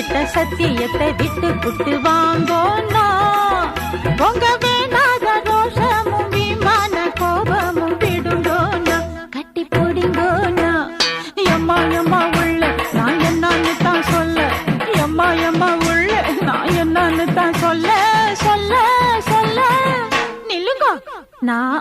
சத்தியத்தை விட்டு புட்டு வாங்கோன்னா உங்க வேணாத ரோஷமும் விமான கோபமும் விடுங்கோன்னா கட்டி போடுங்கோன்னா எம்மா எம்மா உள்ள நான் என்னன்னு தான் சொல்ல எம்மா எம்மா உள்ள நான் என்னன்னு தான் சொல்ல சொல்ல சொல்ல நில்லுங்க நான்